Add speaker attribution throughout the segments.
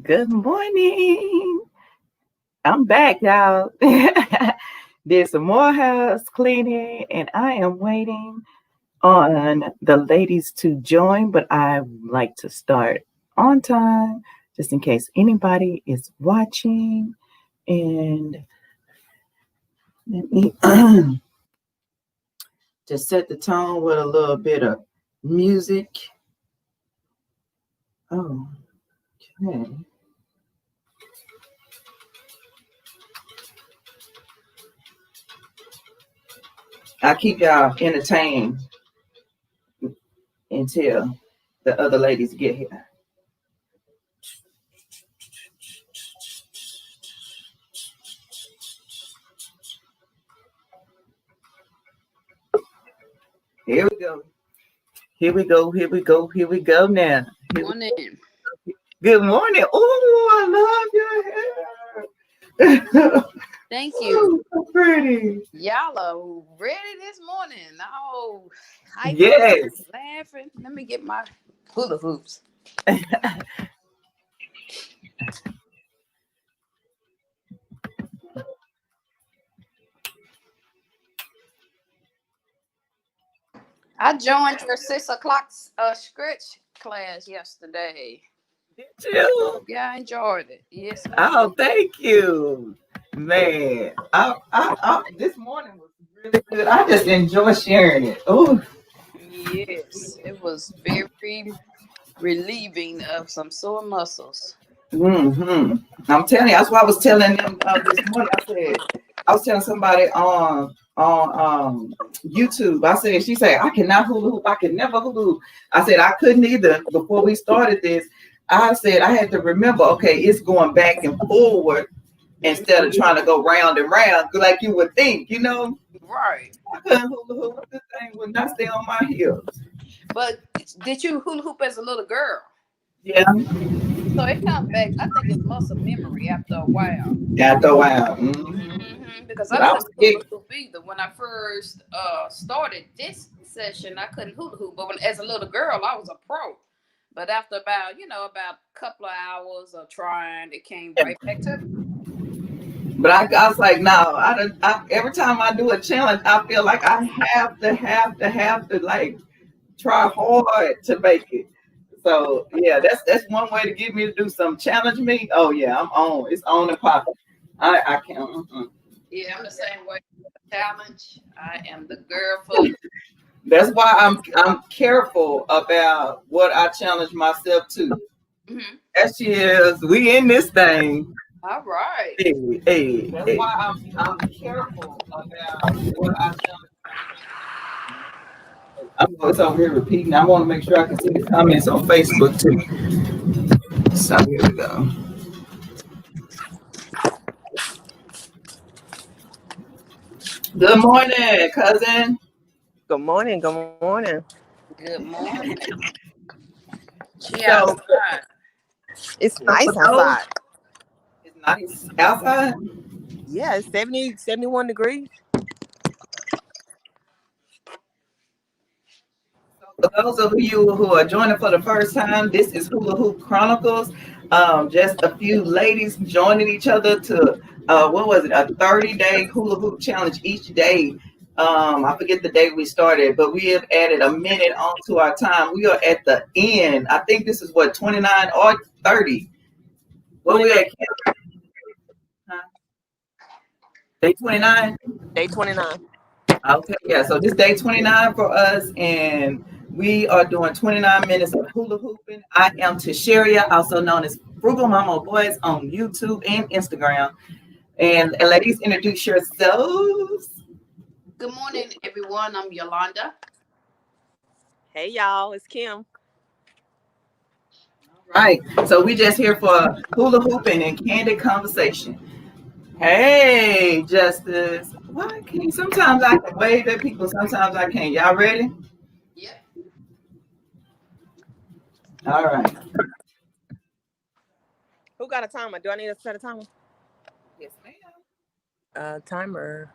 Speaker 1: Good morning. I'm back, y'all. Did some more house cleaning, and I am waiting on the ladies to join, but I like to start on time just in case anybody is watching. And let me just set the tone with a little bit of music. Oh, okay. I keep y'all entertained until the other ladies get here. Here we go. Here we go. Here we go. Here we go now.
Speaker 2: Morning.
Speaker 1: Good morning. Oh, I love your hair.
Speaker 2: Thank you.
Speaker 1: So pretty.
Speaker 2: Y'all are ready this morning. Oh,
Speaker 1: Yes.
Speaker 2: laughing. Let me get my hula hoops. I joined your 6 o'clock scratch class yesterday.
Speaker 1: Did you?
Speaker 2: Yeah, I enjoyed it. Yes.
Speaker 1: Oh, thank you, man. This morning was really good. I just enjoy sharing it. Oh,
Speaker 2: Yes, it was very relieving of some sore muscles.
Speaker 1: I'm telling you, that's why I was telling them this morning. I was telling somebody on YouTube. I said, she said, I cannot hula hoop. I can never hula hoop. I said I couldn't either. Before we started this, I said I had to remember. Okay, it's going back and forward instead of trying to go round and round like you would think.
Speaker 2: Right.
Speaker 1: I couldn't hula hoop. This thing would not stay on my heels.
Speaker 2: But did you hula hoop as a little girl?
Speaker 1: Yeah.
Speaker 2: So it comes back. I think it's muscle memory after a while.
Speaker 1: After a while.
Speaker 2: Because
Speaker 1: But
Speaker 2: I
Speaker 1: I
Speaker 2: couldn't
Speaker 1: was
Speaker 2: hula hoop either. When I first started this session, I couldn't hula hoop. But as a little girl, I was a pro. But after about a couple of hours of trying, it came right back to me.
Speaker 1: But I was like, no, every time I do a challenge, I feel like I have to like try hard to make it. So yeah, that's one way to get me to do something. Challenge me. Oh yeah, I'm on. It's on and popping. I can't.
Speaker 2: Yeah, I'm the same way. Challenge. I am the girl for it.
Speaker 1: That's why I'm careful about what I challenge myself to.
Speaker 2: Mm-hmm.
Speaker 1: That is, we in this thing.
Speaker 2: All right.
Speaker 1: Hey. That's why I'm careful about what I challenge. It's over here repeating. I want to make sure I can see the comments on Facebook too. So here we go. Good morning, cousin.
Speaker 3: Good morning. Good morning.
Speaker 2: Good morning. She
Speaker 1: So,
Speaker 2: outside.
Speaker 3: It's
Speaker 1: so
Speaker 3: nice
Speaker 1: for those,
Speaker 3: outside.
Speaker 1: it's nice outside.
Speaker 3: Yeah, it's 70, 71 degrees.
Speaker 1: For those of you who are joining for the first time, this is Hula Hoop Chronicles. Just a few ladies joining each other to what was it? A 30-day hula hoop challenge each day. I forget the day we started, but we have added a minute onto our time. We are at the end. I think this is what 29 or 30. What we at? Huh? Day 29.
Speaker 3: Day 29.
Speaker 1: Okay, yeah. So this day 29 for us, and we are doing 29 minutes of hula hooping. I am Tasharia, also known as Frugal Mama Boys on YouTube and Instagram. And ladies, introduce yourselves.
Speaker 2: Good morning, everyone. I'm Yolanda.
Speaker 3: Hey, y'all. It's Kim.
Speaker 1: Right. So we just here for hula hooping and candid conversation. Hey, Justice. Why can't sometimes I can wave at people, sometimes I can't. Y'all ready?
Speaker 2: Yep.
Speaker 1: All right.
Speaker 3: Who got a timer? Do I need to set a timer?
Speaker 1: Yes, ma'am.
Speaker 3: Timer.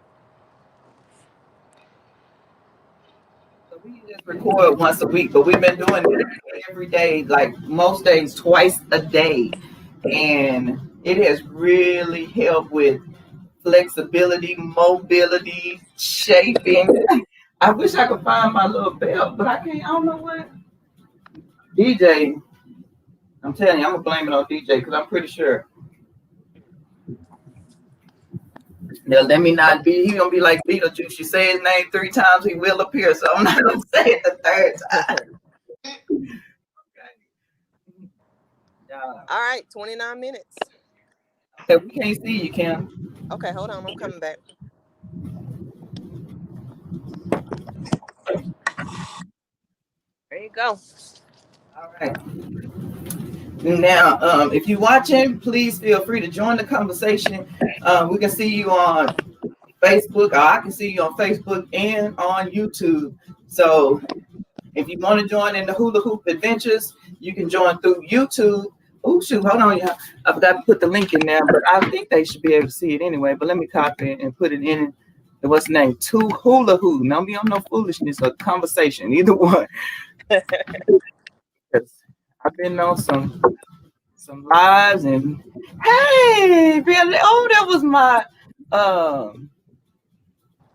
Speaker 1: So we just record once a week, but we've been doing it every day, like most days, twice a day. and it has really helped with flexibility, mobility, shaping. I wish I could find my little belt, but I can't. I don't know what. DJ, I'm telling you, I'm gonna blame it on DJ because I'm pretty sure. Now let me not be. He gonna be like Beetlejuice. You say his name 3 times, he will appear. So I'm not gonna say it the third time.
Speaker 3: All right, 29 minutes.
Speaker 1: Okay, we can't see you, Kim.
Speaker 3: Okay, hold on. I'm coming back. There you go.
Speaker 1: All right. Now, if you're watching, please feel free to join the conversation. We can see you on Facebook, or I can see you on Facebook and on YouTube. So if you want to join in the Hula Hoop Adventures, you can join through YouTube. Oh, shoot, hold on, y'all. I forgot to put the link in there, but I think they should be able to see it anyway. But let me copy it and put it in. What's the name? To Hula Hoop. Now, be on no foolishness or conversation, either one. I've been on some lives and hey, really? Oh, that was my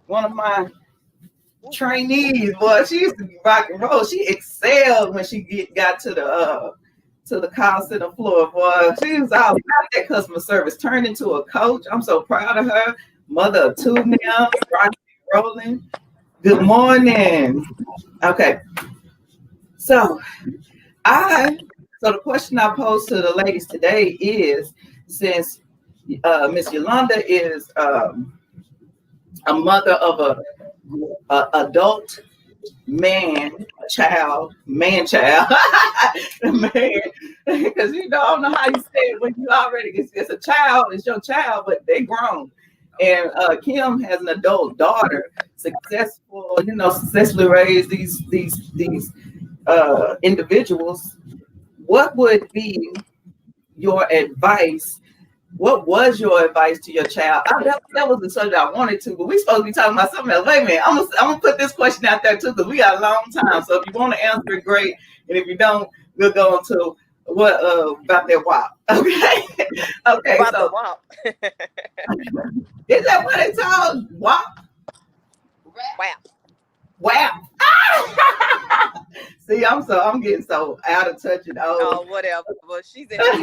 Speaker 1: one of my trainees. Boy, she used to be rock and roll. She excelled when she got to the call center floor. Boy, she was all about that customer service. Turned into a coach. I'm so proud of her. Mother of 2 now, rock and rolling. Good morning. Okay, so the question I pose to the ladies today is, since Miss Yolanda is a mother of a adult man child, man, because you don't know how you say it when you already it's a child, it's your child, but they grown. And Kim has an adult daughter, successfully raised these individuals. What would be your advice? What was your advice to your child? That was the subject I wanted to, but we supposed to be talking about something else. Wait a minute, I'm gonna put this question out there too, because we got a long time. So if you want to answer it, great, and if you don't, we'll go into what about that WAP. Okay, okay.
Speaker 3: About
Speaker 1: so
Speaker 3: the WAP.
Speaker 1: Is that what it's called? WAP?
Speaker 3: WAP.
Speaker 1: WAP. See, I'm getting so out of touch and old.
Speaker 3: Oh, whatever. But she's in touch.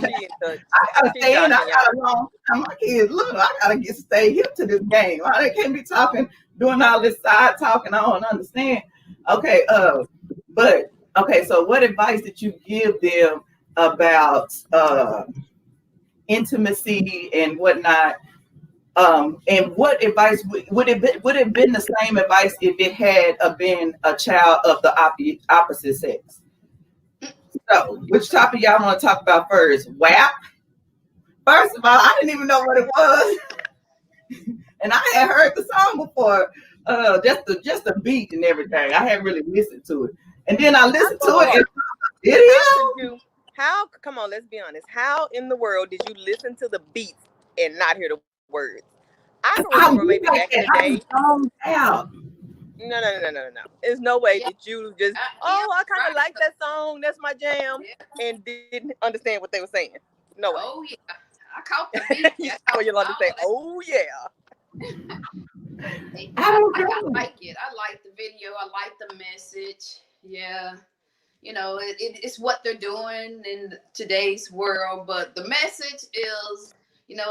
Speaker 3: She in touch.
Speaker 1: I gotta stay in. I got a long time. My kids, look, I gotta stay hip to this game. They can't be talking, doing all this side talking. I don't understand. Okay, but okay. So, what advice did you give them about intimacy and whatnot? And what advice would have been the same advice if it had been a child of the opposite sex? So, which topic y'all want to talk about first? WAP. First of all, I didn't even know what it was, and I had heard the song before, just the beat and everything. I hadn't really listened to it, and then I listened to it. And
Speaker 3: how? Come on, let's be honest. How in the world did you listen to the beats and not hear the words? I can remember maybe back in the day. No. There's no way that you just, I kind of like that song. That's my jam. Yeah. And didn't understand what they were saying. No way.
Speaker 2: Oh, yeah. I caught the beat.
Speaker 3: You're allowed to say, oh, yeah.
Speaker 2: I like it. I like the video. I like the message. Yeah. It's what they're doing in today's world. But the message is,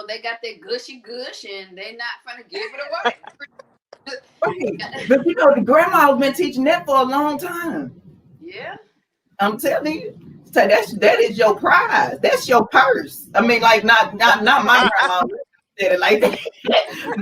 Speaker 2: they got that gushy gush and they're not going to give it away.
Speaker 1: Right. But the grandma's been teaching that for a long time.
Speaker 2: Yeah.
Speaker 1: I'm telling you. So that is your prize. That's your purse. I mean, like not my grandma said it like that.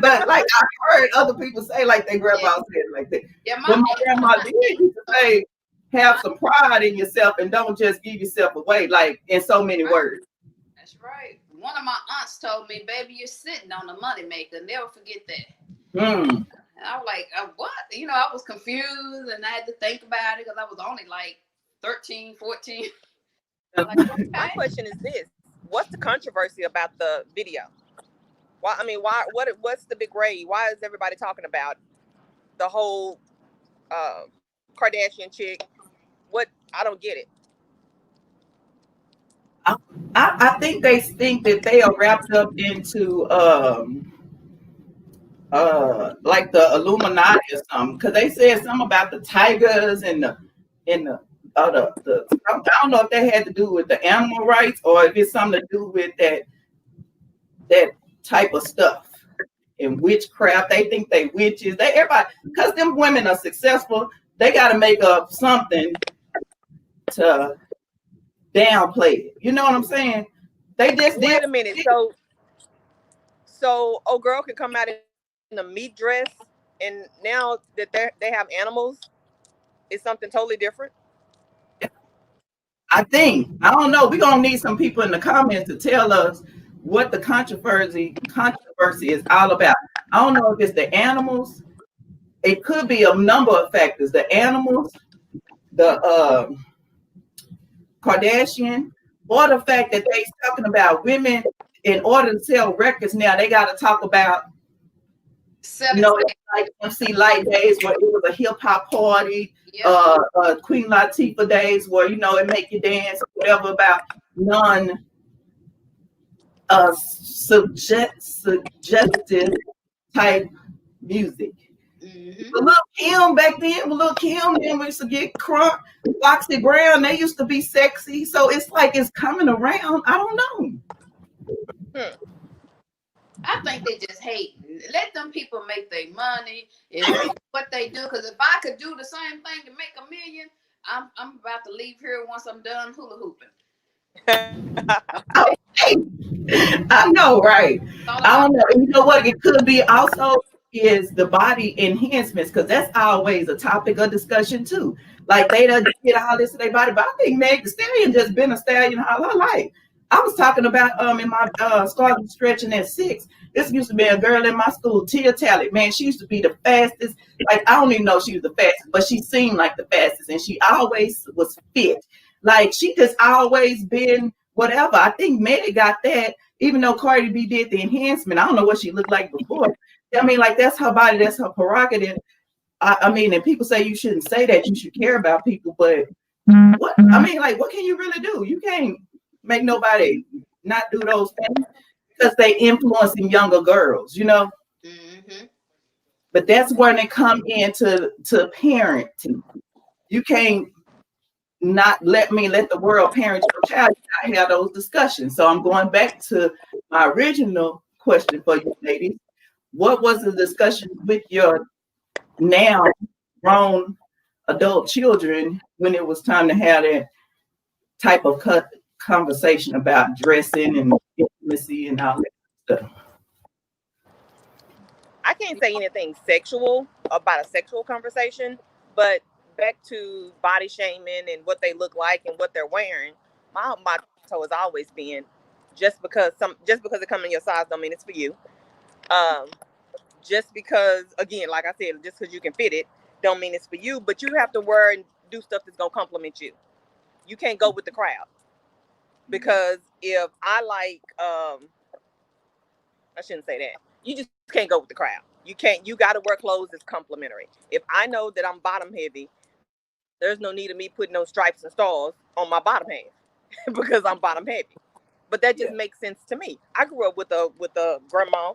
Speaker 1: But like I heard other people say like their grandma said it like that. Yeah, my grandma did used to say, have some pride in yourself and don't just give yourself away, like in so many words.
Speaker 2: That's right. One of my aunts told me, baby, you're sitting on a money maker. Never forget that. And I was like, what? I was confused and I had to think about it because I was only like 13, 14.
Speaker 3: Like, my question is this: what's the controversy about the video? Why? I mean, why? What's the big rage? Why is everybody talking about the whole Kardashian chick? What? I don't get it.
Speaker 1: I think they think that they are wrapped up into like the Illuminati or something, because they said something about the tigers and I don't know if that had to do with the animal rights or if it's something to do with that type of stuff and witchcraft. They think they witches. They everybody, because them women are successful, they got to make up something to downplay it. You know what I'm saying? They just did.
Speaker 3: Wait a minute. So old girl can come out in a meat dress, and now that they have animals, it's something totally different.
Speaker 1: I don't know. We're gonna need some people in the comments to tell us what the controversy is all about. I don't know if it's the animals. It could be a number of factors. The animals, the Kardashian, or the fact that they talking about women in order to sell records now, they got to talk about, you know, like MC Light days where it was a hip hop party, Queen Latifah days where, you know, it make you dance or whatever, about non suggestive type music.
Speaker 2: Mm-hmm.
Speaker 1: But look, Kim back then, then we used to get crunk, Foxy Brown, they used to be sexy. So it's like it's coming around. I don't know.
Speaker 2: I think they just hate. Let them people make their money. If what they do, because if I could do the same thing to make $1 million, I'm about to leave here once I'm done hula hooping.
Speaker 1: I know, right? I don't know. And you know what? It could be also is the body enhancements, because that's always a topic of discussion too. Like they done get all this to their body, but I think Meg Thee Stallion just been a stallion all her life. I was talking about in my starting stretching at 6. This used to be a girl in my school, Tia Talent. Man, she used to be the fastest. Like I don't even know if she was the fastest, but she seemed like the fastest, and she always was fit. Like she just always been whatever. I think Meg got that, even though Cardi B did the enhancement. I don't know what she looked like before. I mean, like that's her body, that's her prerogative. I mean, and people say you shouldn't say that, you should care about people, but what I mean, like, what can you really do? You can't make nobody not do those things because they influencing younger girls, you know.
Speaker 2: Mm-hmm.
Speaker 1: But that's when they come into parenting. You can't not let the world parent your child. I have those discussions. So I'm going back to my original question for you ladies. What was the discussion with your now grown adult children when it was time to have that type of conversation about dressing and intimacy and all that stuff?
Speaker 3: I can't say anything sexual about a sexual conversation, but back to body shaming and what they look like and what they're wearing, my motto has always been just because it comes in your size don't mean it's for you. Just because, again, like I said, just because you can fit it don't mean it's for you, but you have to wear and do stuff that's gonna compliment you. You can't go with the crowd, because if I like I shouldn't say that. You just can't go with the crowd. You got to wear clothes that's complimentary. If I know that I'm bottom heavy, there's no need of me putting no stripes and stars on my bottom half because I'm bottom heavy. But that just makes sense to me. I grew up with a grandma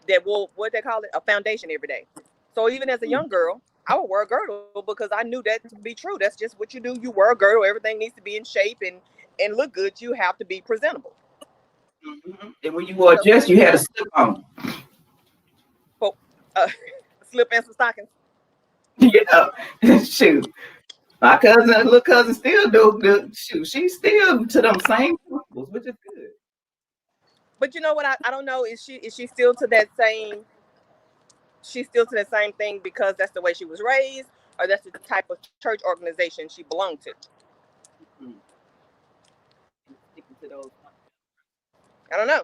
Speaker 3: that wore, what they call it, a foundation every day. So even as a young girl, I would wear a girdle because I knew that to be true. That's just what you do. You wear a girdle. Everything needs to be in shape and look good. You have to be presentable.
Speaker 1: Mm-hmm. And when you wore a dress, you had a slip on.
Speaker 3: Slip and some stockings.
Speaker 1: Yeah, shoot. My little cousin, still do shoot. She's still to them same principles, which is good.
Speaker 3: But you know what? I don't know. Is she still to that same? She's still to that same thing because that's the way she was raised, or that's the type of church organization she belonged to.
Speaker 1: Mm-hmm. Sticking to those.
Speaker 3: I don't know.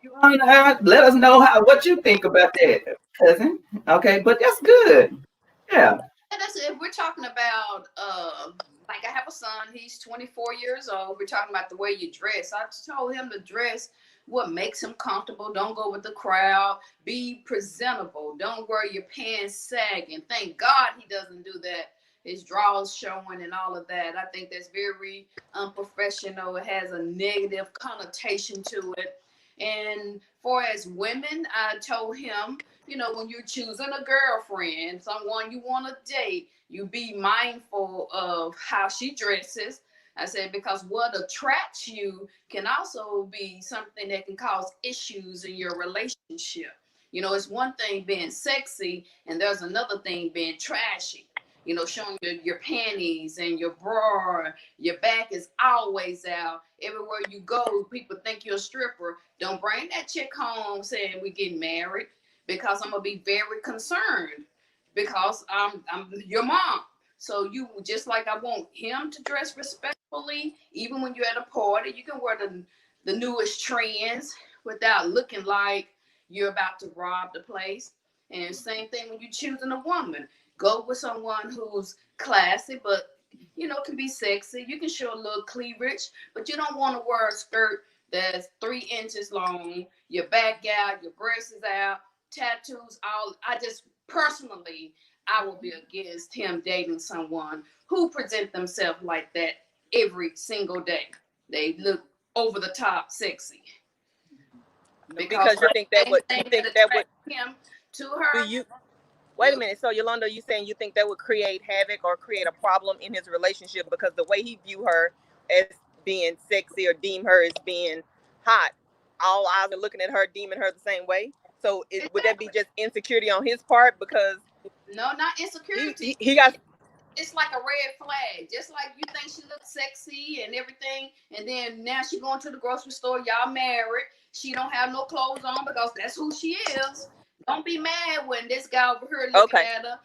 Speaker 1: You want to let us know what you think about that, cousin. Okay, but that's good. Yeah.
Speaker 2: And that's if we're talking about like I have a son, he's 24 years old. We're talking about the way you dress. I told him to dress what makes him comfortable. Don't go with the crowd. Be presentable. Don't wear your pants sagging. Thank God he doesn't do that his drawers showing and all of that. I think that's very unprofessional. It has a negative connotation to it. And for as women, I told him, you know, when you're choosing a girlfriend, someone you want to date, you be mindful of how she dresses. I said, because what attracts you can also be something that can cause issues in your relationship. You know, it's one thing being sexy, and there's another thing being trashy. You know, showing your panties and your bra, your back is always out. Everywhere you go, people think you're a stripper. Don't bring that chick home saying we getting married, because I'm gonna be very concerned, because I'm your mom. So you, just like I want him to dress respectfully, even when you're at a party, you can wear the newest trends without looking like you're about to rob the place. And same thing when you're choosing a woman. Go with someone who's classy, but you know, can be sexy. You can show a little cleavage, but you don't want to wear a skirt that's 3 inches long, your back out, your breasts is out, tattoos, all. I just personally, I will be against him dating someone who present themselves like that every single day. They look over the top sexy.
Speaker 3: Because you think that would
Speaker 2: him to her.
Speaker 3: Wait a minute. So Yolanda, you saying you think that would create havoc or create a problem in his relationship because the way he view her as being sexy or deem her as being hot, all eyes are looking at her, deeming her the same way. So would that be just insecurity on his part? Because
Speaker 2: no, not insecurity.
Speaker 3: He got.
Speaker 2: It's like a red flag. Just like you think she looks sexy and everything, and then now she going to the grocery store. Y'all married. She don't have no clothes on because that's who she is. Don't be mad when this guy over here looking at her.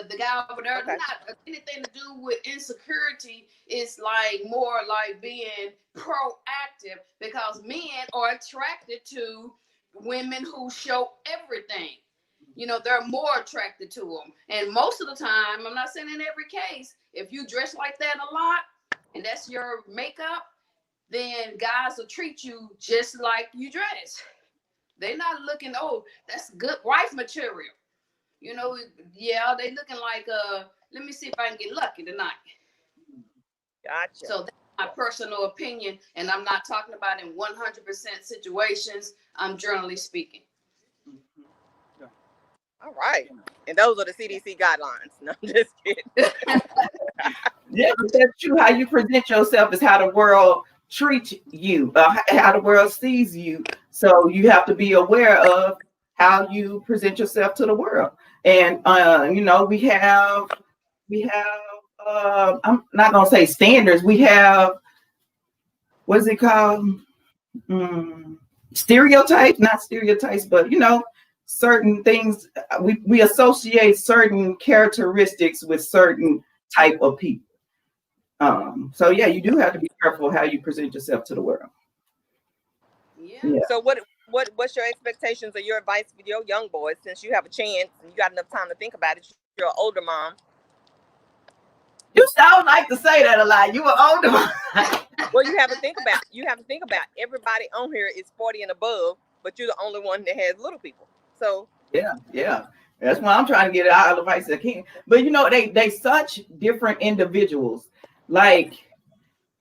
Speaker 2: The guy over there, not anything to do with insecurity. It's like more like being proactive, because men are attracted to women who show everything. You know, they're more attracted to them. And most of the time, I'm not saying in every case, if you dress like that a lot and that's your makeup, then guys will treat you just like you dress. They're not looking, oh, that's good wife material. You know, yeah, they looking like, let me see if I can get lucky tonight.
Speaker 3: Gotcha.
Speaker 2: So that's my personal opinion, and I'm not talking about in 100% situations. I'm generally speaking.
Speaker 3: All right. And those are the CDC guidelines. No, I'm just kidding.
Speaker 1: Yeah, that's true. How you present yourself is how the world treats you, how the world sees you. So you have to be aware of how you present yourself to the world. And you know, we have I'm not gonna say standards. We have, what's it called? Stereotypes, not stereotypes, but you know, certain things. We associate certain characteristics with certain type of people. So yeah, you do have to be careful how you present yourself to the world.
Speaker 2: Yeah.
Speaker 3: So what's your expectations or your advice for your young boys, since you have a chance and you got enough time to think about it? You're an older mom.
Speaker 1: You sound like to say that a lot. You an older mom.
Speaker 3: Well, you have to think about everybody on here is 40 and above, but you're the only one that has little people. So
Speaker 1: yeah. That's why I'm trying to get all the advice I can. But you know, they such different individuals. Like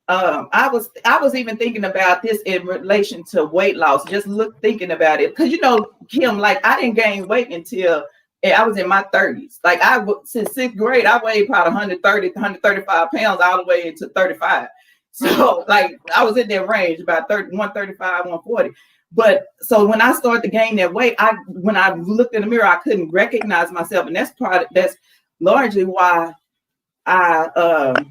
Speaker 1: I was even thinking about this in relation to weight loss. Just thinking about it, because you know, Kim, like I didn't gain weight until I was in my 30s. Like since 6th grade, I weighed probably 130, 135 pounds all the way into 35. So like I was in that range, about 135, 140. But so when I started to gain that weight, when I looked in the mirror, I couldn't recognize myself, and that's largely why I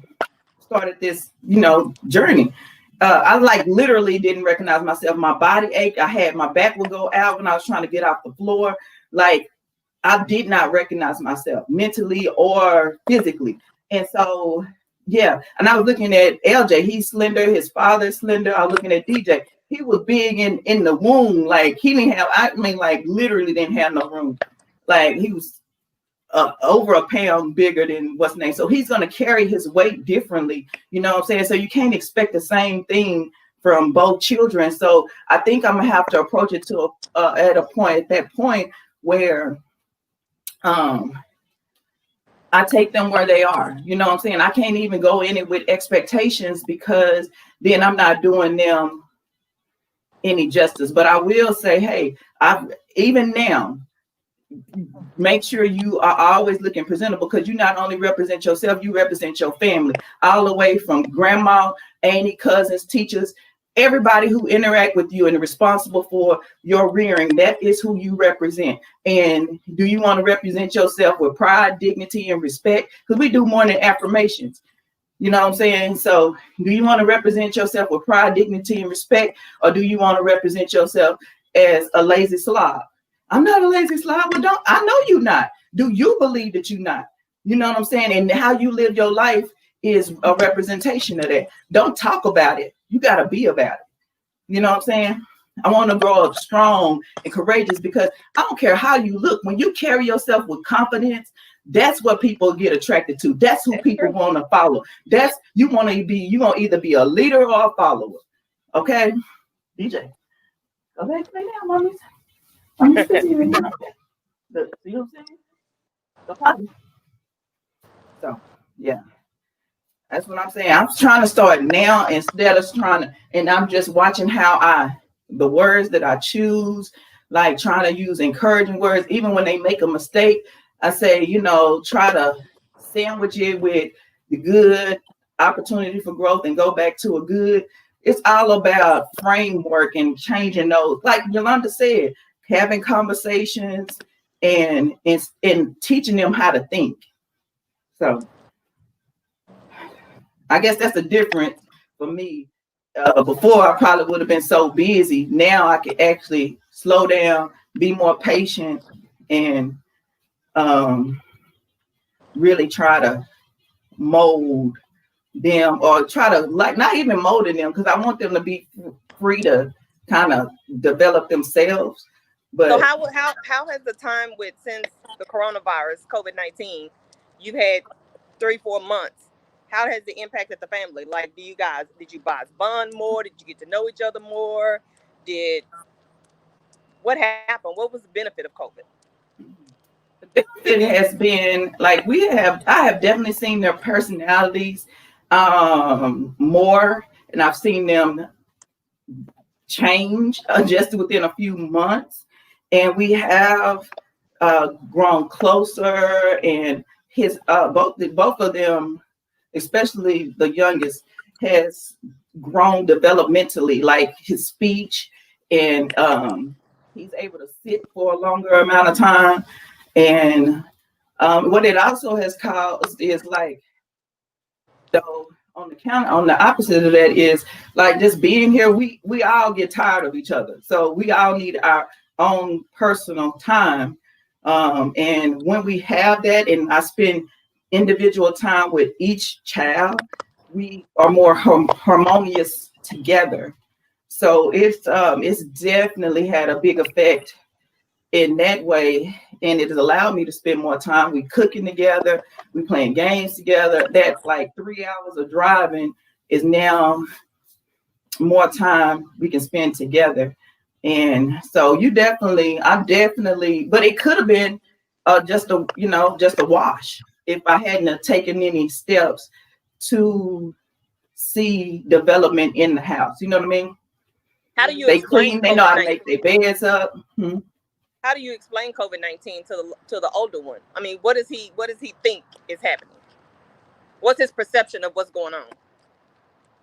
Speaker 1: started this, you know, journey. I like literally didn't recognize myself. My body ached. My back would go out when I was trying to get off the floor. Like I did not recognize myself mentally or physically. And so, yeah. And I was looking at LJ, he's slender, his father's slender. I was looking at DJ. He was big in the womb. Like he didn't have, like literally didn't have no room. Like he was over a pound bigger than what's name. So he's going to carry his weight differently. You know what I'm saying? So you can't expect the same thing from both children. So I think I'm going to have to approach it at that point where I take them where they are. You know what I'm saying? I can't even go in it with expectations because then I'm not doing them any justice. But I will say, hey, I've even now, make sure you are always looking presentable, because you not only represent yourself, you represent your family, all the way from grandma, auntie, cousins, teachers, everybody who interact with you and are responsible for your rearing. That is who you represent. And do you want to represent yourself with pride, dignity, and respect? Because we do more than affirmations. You know what I'm saying? So do you want to represent yourself with pride, dignity, and respect? Or do you want to represent yourself as a lazy slob? I'm not a lazy slob. Well, I know you're not. Do you believe that you're not? You know what I'm saying? And how you live your life is a representation of that. Don't talk about it. You got to be about it. You know what I'm saying? I want to grow up strong and courageous, because I don't care how you look. When you carry yourself with confidence, that's what people get attracted to. That's who people want to follow. That's you want to be. You gonna either be a leader or a follower. Okay, DJ. Go back play now, mommy. I'm just busy right now. See what I'm saying? The party. So yeah, that's what I'm saying. I'm trying to start now instead of trying to, and I'm just watching how the words that I choose, like trying to use encouraging words, even when they make a mistake. I say, try to sandwich it with the good opportunity for growth and go back to a good. It's all about framework and changing those. Like Yolanda said, having conversations and teaching them how to think. So I guess that's the difference for me. Before, I probably would have been so busy. Now I can actually slow down, be more patient, and really try to mold them, or try to, like, not even molding them, because I want them to be free to kind of develop themselves. But
Speaker 3: so how has the time since the coronavirus, COVID-19, you've had 3-4 months, how has it impacted the family? Like, did you guys bond more? Did you get to know each other more? What happened? What was the benefit of COVID?
Speaker 1: It has been like I have definitely seen their personalities more, and I've seen them change just within a few months, and we have grown closer. And both of them, especially the youngest, has grown developmentally, like his speech, and he's able to sit for a longer amount of time. And what it also has caused is, like, though, on the opposite of that is, like, just being here, we all get tired of each other. So we all need our own personal time. And when we have that, and I spend individual time with each child, we are more harmonious together. So it's definitely had a big effect in that way, and it has allowed me to spend more time. We cooking together, we playing games together. That, like, 3 hours of driving is now more time we can spend together. And so I definitely, but it could have been just a wash if I hadn't taken any steps to see development in the house. You know what I mean?
Speaker 3: How do you
Speaker 1: They
Speaker 3: explain
Speaker 1: clean, they know how to make their beds up.
Speaker 3: How do you explain COVID-19 to the older one? I mean, what does he think is happening? What's his perception of what's going on?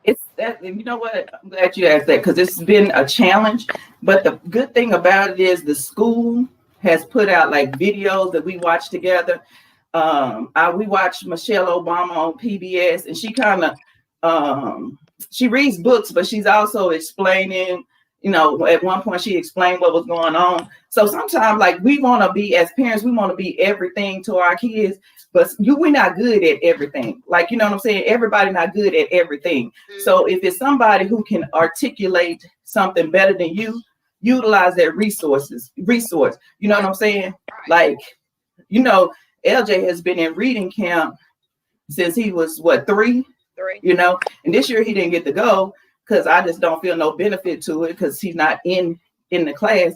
Speaker 1: It's that, you know what? I'm glad you asked that, because it's been a challenge. But the good thing about it is the school has put out, like, videos that we watch together. We watched Michelle Obama on PBS, and she kind of she reads books, but she's also explaining. At one point she explained what was going on. So sometimes, like, we want to be, as parents, we want to be everything to our kids, but we're not good at everything. Like, you know what I'm saying? Everybody not good at everything. Mm-hmm. So if it's somebody who can articulate something better than you, utilize that resource. You know what I'm saying? Like, LJ has been in reading camp since he was 3? And this year he didn't get to go, because I just don't feel no benefit to it, because he's not in the class.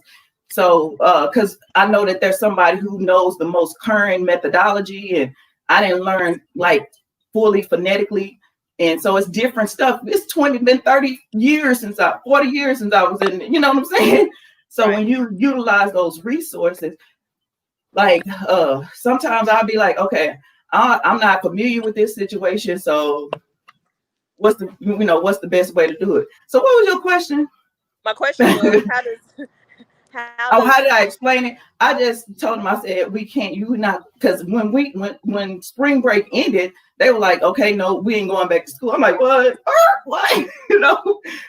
Speaker 1: So because I know that there's somebody who knows the most current methodology, and I didn't learn like fully phonetically. And so it's different stuff. It's been 30 years 40 years since I was in it. You know what I'm saying? So when you utilize those resources, like sometimes I'll be like, okay, I'm not familiar with this situation. So what's the best way to do it? So what was your question?
Speaker 3: My question was,
Speaker 1: How did I explain it? I just told them, I said, we can't, you not, because when spring break ended, they were like, okay, no, we ain't going back to school. I'm like, what? What?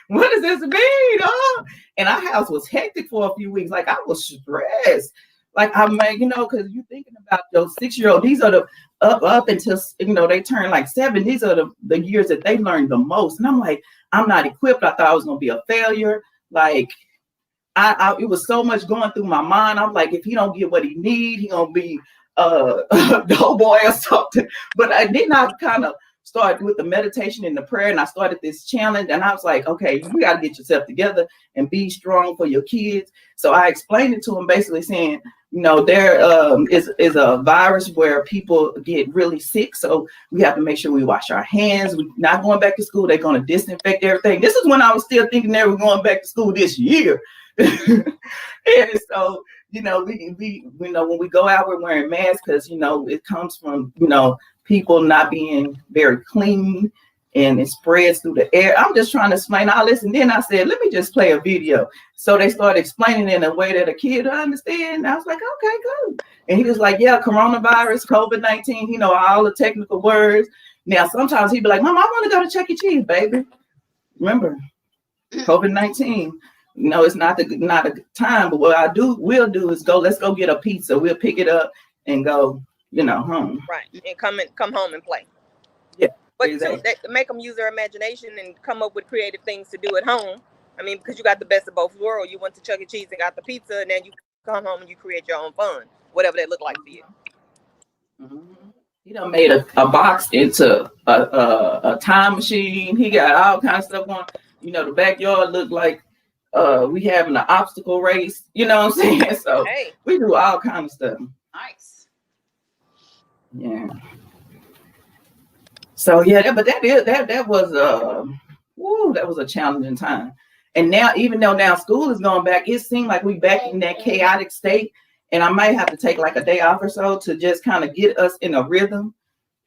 Speaker 1: What does this mean? Oh. And our house was hectic for a few weeks. Like, I was stressed. Like, I'm like, because you're thinking about those 6-year-old, these are the up until, they turn like 7. These are the years that they learned the most. And I'm like, I'm not equipped. I thought I was going to be a failure. Like, it was so much going through my mind. I'm like, if he don't get what he need, he gonna be a doughboy or something. But I did not kind of start with the meditation and the prayer, and I started this challenge. And I was like, okay, you got to get yourself together and be strong for your kids. So I explained it to him, basically saying, there is a virus where people get really sick. So we have to make sure we wash our hands. We're not going back to school. They're going to disinfect everything. This is when I was still thinking they were going back to school this year. And so, we when we go out, we're wearing masks because, it comes from, people not being very clean and it spreads through the air. I'm just trying to explain all this. And then I said, let me just play a video. So they started explaining in a way that a kid would understand. I was like, okay, good. And he was like, yeah, coronavirus, COVID-19, all the technical words. Now, sometimes he'd be like, Mom, I want to go to Chuck E. Cheese, baby. Remember, COVID-19. It's not a good time, but what we'll do is let's go get a pizza. We'll pick it up and go, home.
Speaker 3: Right. And come home and play.
Speaker 1: Yeah.
Speaker 3: But
Speaker 1: exactly.
Speaker 3: make them use their imagination and come up with creative things to do at home. I mean, because you got the best of both worlds. You went to Chuck E. Cheese and got the pizza, and then you come home and you create your own fun, whatever that look like for you.
Speaker 1: Mm-hmm. He done made a box into a time machine. He got all kinds of stuff going. The backyard looked like we having an obstacle race. You know what I'm saying? So we do all kinds of stuff.
Speaker 2: Nice.
Speaker 1: Yeah. So yeah, but that was a challenging time. And now, even though now school is going back, it seemed like we back in that chaotic state. And I might have to take like a day off or so to just kind of get us in a rhythm.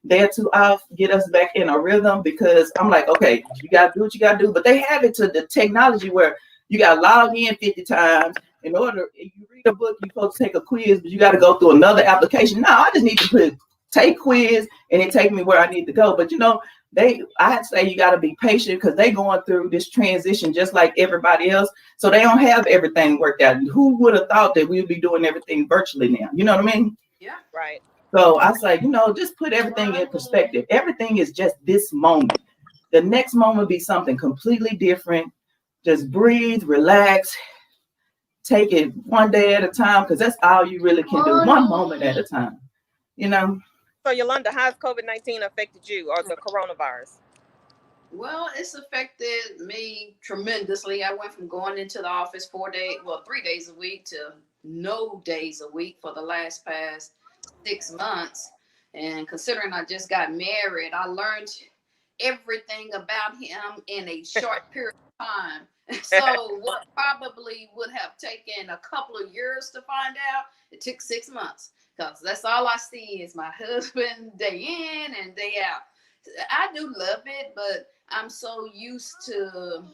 Speaker 1: Day or two off, get us back in a rhythm, because I'm like, okay, you gotta do what you gotta do. But they have it to the technology where you gotta log in 50 times in order. If you read a book, you're supposed to take a quiz, but you got to go through another application. No, I just need to take quiz and it take me where I need to go. But I'd say you got to be patient because they going through this transition just like everybody else. So they don't have everything worked out. Who would have thought that we'd be doing everything virtually now? You know what I mean?
Speaker 2: Yeah.
Speaker 3: Right.
Speaker 1: So I say, just put everything in perspective. Everything is just this moment. The next moment be something completely different. Just breathe, relax, take it one day at a time, because that's all you really can do. One moment at a time.
Speaker 3: So Yolanda, how's COVID-19 affected you, or the coronavirus?
Speaker 2: Well, it's affected me tremendously. I went from going into the office 3 days a week to no days a week for the past 6 months. And considering I just got married, I learned everything about him in a short period of time. So what probably would have taken a couple of years to find out, it took 6 months, because that's all I see is my husband day in and day out. I do love it, but I'm so used to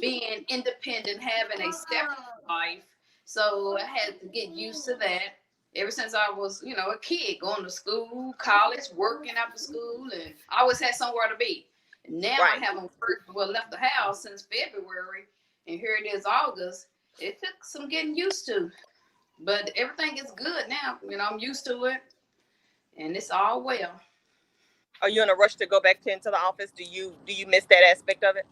Speaker 2: being independent, having a separate life. So I had to get used to that. Ever since I was, a kid, going to school, college, working after school, and I always had somewhere to be. Now I haven't left the house since February, and here it is August. It took some getting used to, but everything is good now. I'm used to it, and it's all well.
Speaker 3: Are you in a rush to go back into the office? Do you miss that aspect of it?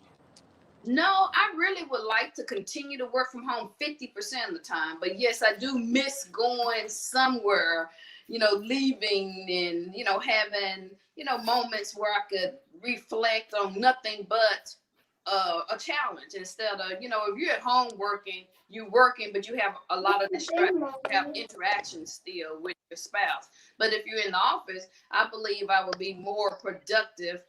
Speaker 2: No, I really would like to continue to work from home 50% of the time. But yes, I do miss going somewhere, leaving and, having, moments where I could reflect on nothing but a challenge, instead of, if you're at home working, but you have a lot of distractions, you have interactions still with your spouse. But if you're in the office, I believe I would be more productive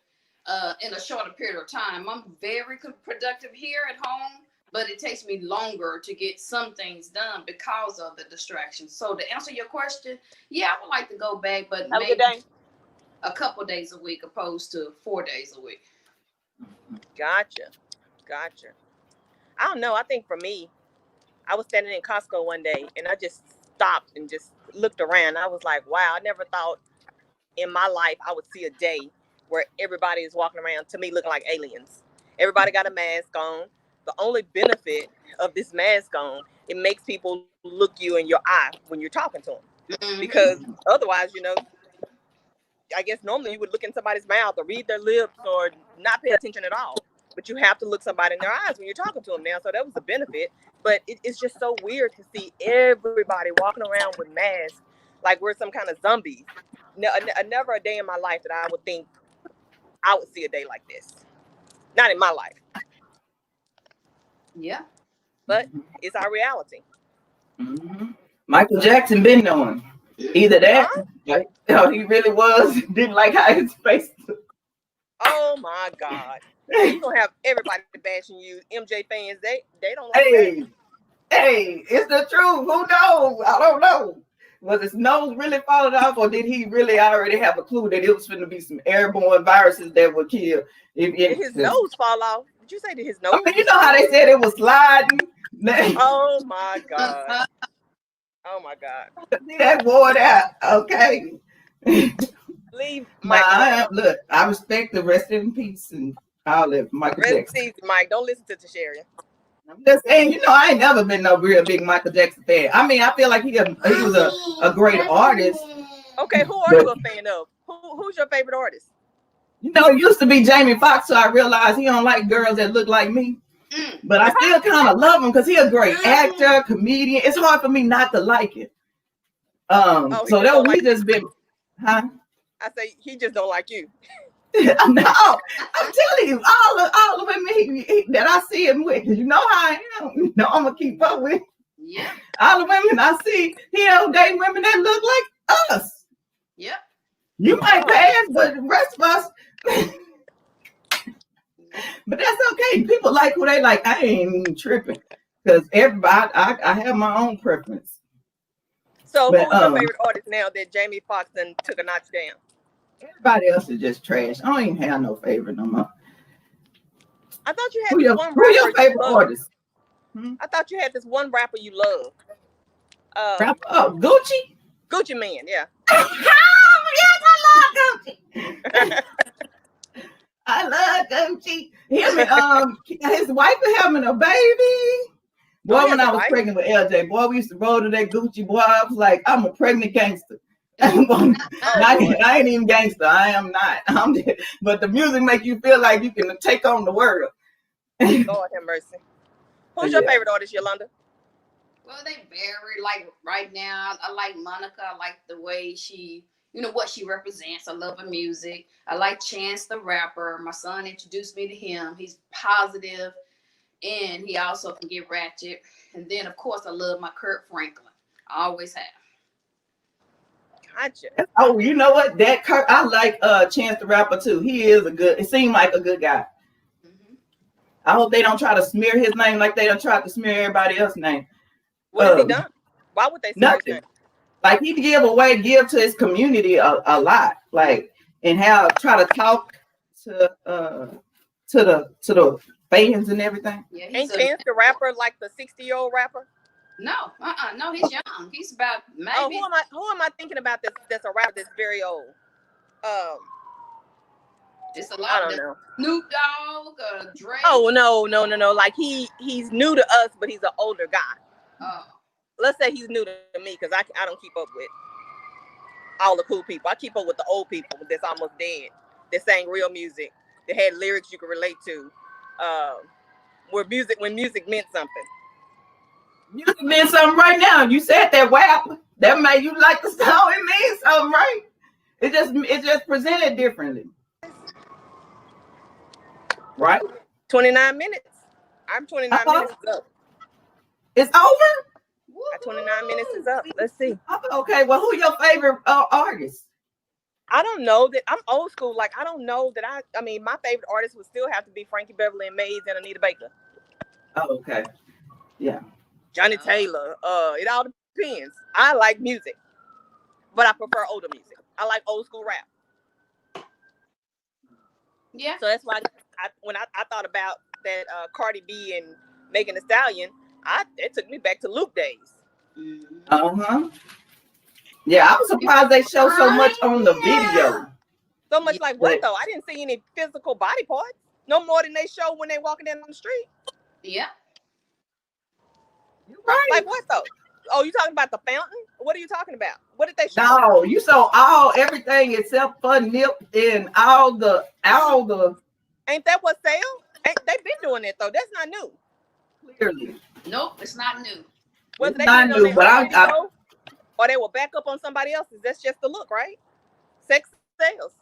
Speaker 2: in a shorter period of time. I'm very productive here at home, but it takes me longer to get some things done because of the distractions. So to answer your question, yeah, I would like to go back, but
Speaker 3: Have a good
Speaker 2: maybe
Speaker 3: day.
Speaker 2: a couple days a week opposed to 4 days a week.
Speaker 3: Gotcha. I don't know. I think for me, I was standing in Costco one day and I just stopped and just looked around. I was like, wow, I never thought in my life I would see a day where everybody is walking around to me looking like aliens. Everybody got a mask on. The only benefit of this mask on, it makes people look you in your eye when you're talking to them.
Speaker 2: Mm-hmm.
Speaker 3: Because otherwise, I guess normally you would look in somebody's mouth or read their lips or not pay attention at all. But you have to look somebody in their eyes when you're talking to them now. So that was a benefit. But it's just so weird to see everybody walking around with masks like we're some kind of zombies. Never a day in my life that I would think I would see a day like this. Not in my life.
Speaker 2: Yeah.
Speaker 3: But it's our reality.
Speaker 1: Mm-hmm. Michael Jackson been knowing. Either that, like, he really was, didn't like how his face looked.
Speaker 3: Oh my God. You're going to have everybody bashing you. MJ fans, they don't like that.
Speaker 1: Hey, it's the truth. Who knows? I don't know. Was his nose really falling off, or did he really already have a clue that it was going to be some airborne viruses that would kill?
Speaker 3: Did his nose fall off? Did you say that his nose?
Speaker 1: I mean, you know how they said it was sliding?
Speaker 3: Oh my God. Oh my God.
Speaker 1: See that wore out. Okay.
Speaker 3: Leave Mike.
Speaker 1: Look, I respect the rest in peace and all that. Michael Jackson.
Speaker 3: Mike, don't listen to Tasharia.
Speaker 1: I'm just saying, I ain't never been no real big Michael Jackson fan. I mean, I feel like he was a great artist.
Speaker 3: Okay, who are you a fan of? Who's your favorite artist?
Speaker 1: It used to be Jamie Foxx, so I realized he don't like girls that look like me. But I still kind of love him because he's a great actor, comedian. It's hard for me not to like him. So that we just been, huh?
Speaker 3: I say he just don't like you.
Speaker 1: No, I'm telling you, all the women that I see him with, because you know how I am. I'm gonna keep up with.
Speaker 2: Yeah.
Speaker 1: All the women I see, he don't date women that look like us.
Speaker 2: Yep.
Speaker 1: You might pass, but the rest of us. But that's okay. People like who they like. I ain't even tripping because everybody. I have my own preference.
Speaker 3: So who's your favorite artist now that Jamie Foxx done took a notch down?
Speaker 1: Everybody else is just trash. I don't even have no favorite no more.
Speaker 3: I thought you had
Speaker 1: who your favorite artist?
Speaker 3: I thought you had this one rapper you love.
Speaker 1: Gucci?
Speaker 3: Gucci Man, yeah.
Speaker 1: Yes, I love Gucci. I love Gucci. His wife is having a baby. Boy, when I was pregnant with LJ, boy, we used to roll to that Gucci. Boy, I was like, I'm a pregnant gangster. I ain't even gangster. I am not. But the music make you feel like you can take on the world.
Speaker 3: Lord have mercy. Who's your favorite artist, Yolanda?
Speaker 2: Well, they vary. Like right now, I like Monica. I like the way she, what she represents. I love her music. I like Chance the rapper. My son introduced me to him. He's positive, and he also can get ratchet. And then, of course, I love my Kurt Franklin. I always have.
Speaker 3: Gotcha.
Speaker 1: Oh, you know what? That Kurt, I like Chance the rapper too. He is it seemed like a good guy. Mm-hmm. I hope they don't try to smear his name like they don't try to smear everybody else's name.
Speaker 3: What has he done? Why would they smear his name?
Speaker 1: Like he give to his community a lot, like, and try to talk to the fans and everything.
Speaker 2: Yeah,
Speaker 3: ain't Chance the rapper like the 60-year-old rapper?
Speaker 2: No, no, he's young. He's about maybe.
Speaker 3: Oh, who am I thinking about that's a rapper that's very old?
Speaker 2: It's a lot.
Speaker 3: I don't know.
Speaker 2: Snoop Dogg, Drake.
Speaker 3: Oh no! Like he's new to us, but he's an older guy.
Speaker 2: Oh.
Speaker 3: Let's say he's new to me because I don't keep up with all the cool people. I keep up with the old people that's almost dead, that sang real music, that had lyrics you could relate to, when music meant something.
Speaker 1: Music means something right now. You said that WAP. That made you like the song. It means something, right? It just presented differently. Right?
Speaker 3: 29 minutes. I'm 29 minutes up.
Speaker 1: It's over?
Speaker 3: Our 29 minutes is up. Let's see.
Speaker 1: Okay, well, who your favorite artist?
Speaker 3: I don't know that I'm old school. Like, I don't know that I mean, my favorite artist would still have to be Frankie Beverly and Maze and Anita Baker.
Speaker 1: Oh, okay. Yeah.
Speaker 3: Johnny Taylor. It all depends. I like music, but I prefer older music. I like old school rap.
Speaker 2: Yeah.
Speaker 3: So that's why when I thought about that Cardi B and Megan Thee Stallion, it took me back to Luke days.
Speaker 1: Uh-huh. Yeah, I was surprised they show so much on the video.
Speaker 3: So much like what though? I didn't see any physical body parts. No more than they show when they walking down the street.
Speaker 2: Yeah.
Speaker 1: You're right.
Speaker 3: Like what though? Oh, you talking about the fountain? What are you talking about? What did they show?
Speaker 1: No, you saw everything except for Nip and all the.
Speaker 3: Ain't that what sale? Ain't they been doing it though? That's not new.
Speaker 1: Clearly.
Speaker 2: Nope, it's not new.
Speaker 3: Whether they
Speaker 1: not
Speaker 3: did it on
Speaker 1: new, but
Speaker 3: their own video, or they will back up on somebody else's. That's just the look, right? Sex sales.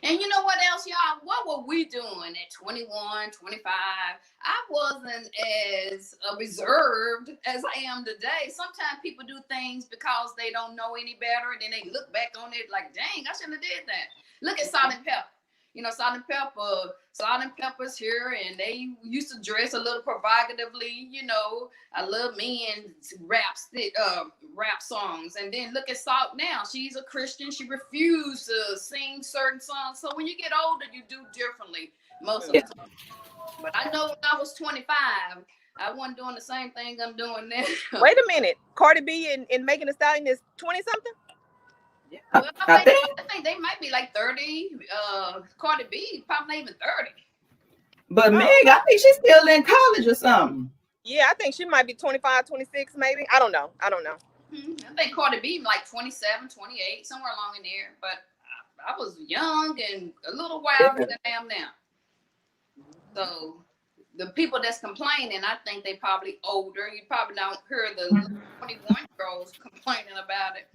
Speaker 2: And you know what else, y'all? What were we doing at 21, 25? I wasn't as reserved as I am today. Sometimes people do things because they don't know any better, and then they look back on it like, dang, I shouldn't have did that. Look at Salt and Pepper. You know, Salt and Pepper's here, and they used to dress a little provocatively. You know, I love men rap songs. And then look at Salt now. She's a Christian. She refused to sing certain songs. So when you get older, you do differently most of the time. But I know when I was 25, I wasn't doing the same thing I'm doing now.
Speaker 3: Wait a minute. Cardi B and Megan Thee Stallion is 20-something?
Speaker 1: Yeah,
Speaker 2: Well, I think they might be like 30. Cardi B probably not even 30.
Speaker 1: But Meg, I think she's still in college or something.
Speaker 3: Yeah, I think she might be 25, 26 maybe. I don't know.
Speaker 2: I think Cardi B like 27, 28, somewhere along in there. But I was young and a little wilder than I am now. So the people that's complaining, I think they probably older. You probably don't hear the 21-year-olds complaining about it.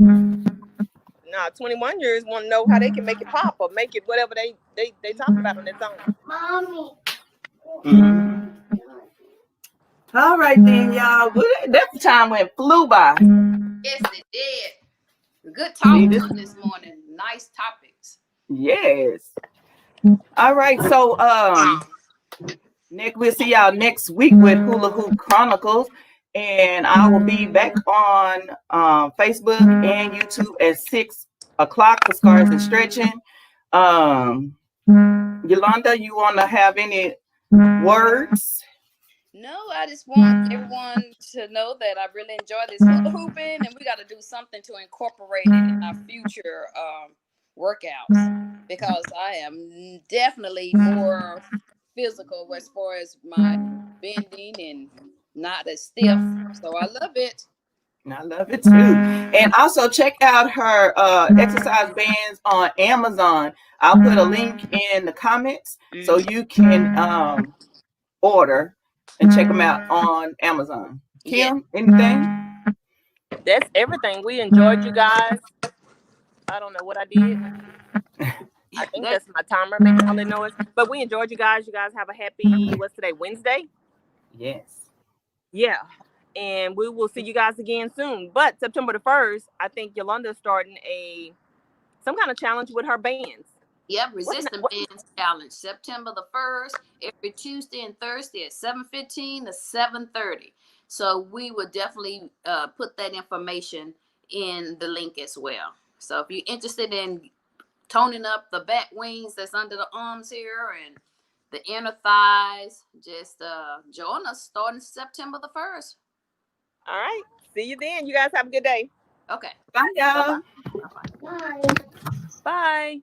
Speaker 3: Nah, 21 years want to know how they can make it pop or make it whatever they talk about on that song.
Speaker 4: Mommy.
Speaker 1: Mm-hmm. All right then, y'all. That time flew by.
Speaker 2: Yes, it did. Good topics this morning. Nice topics.
Speaker 1: Yes. All right. So we'll see y'all next week with Hula Hoop Chronicles. And I will be back on Facebook and YouTube at 6 o'clock for Scars and Stretching. Yolanda, you want to have any words?
Speaker 2: No, I just want everyone to know that I really enjoy this hula hooping, and we got to do something to incorporate it in our future workouts, because I am definitely more physical as far as my bending and not as stiff. So I love it.
Speaker 1: I love it too. And also check out her exercise bands on Amazon. I'll put a link in the comments so you can order and check them out on Amazon. Kim, anything?
Speaker 3: That's everything. We enjoyed you guys. I don't know what I did. I think that's my timer making all the noise. But we enjoyed you guys. You guys have a happy, what's today, Wednesday?
Speaker 1: Yes.
Speaker 3: Yeah. And we will see you guys again soon. But September the 1st, I think Yolanda's starting some kind of challenge with her bands.
Speaker 2: Yep, Resistant Bands Challenge, September the 1st, every Tuesday and Thursday at 7:15 to 7:30. So we will definitely put that information in the link as well. So if you're interested in toning up the back wings that's under the arms here and the inner thighs, just join us starting September the 1st.
Speaker 3: All right. See you then. You guys have a good day.
Speaker 2: Okay.
Speaker 1: Bye, y'all.
Speaker 2: Bye-bye.
Speaker 4: Bye.
Speaker 3: Bye.